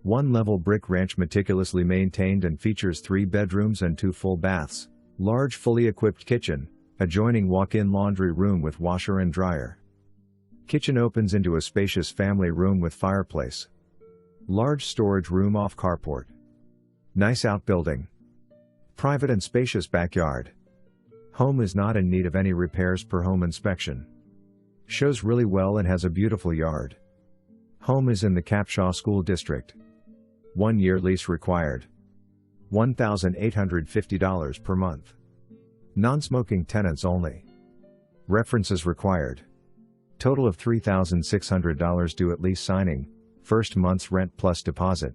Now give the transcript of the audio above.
One-level brick ranch meticulously maintained and features 3 bedrooms and 2 full baths, large fully equipped kitchen, adjoining walk-in laundry room with washer and dryer. Kitchen opens into a spacious family room with fireplace. Large storage room off carport. Nice outbuilding. Private and spacious backyard. Home is not in need of any repairs per home inspection. Shows really well and has a beautiful yard. Home is in the Capshaw School District. 1-year lease required. $1,850 per month. Non-smoking tenants only. References required. Total of $3,600 due at lease signing, first month's rent plus deposit.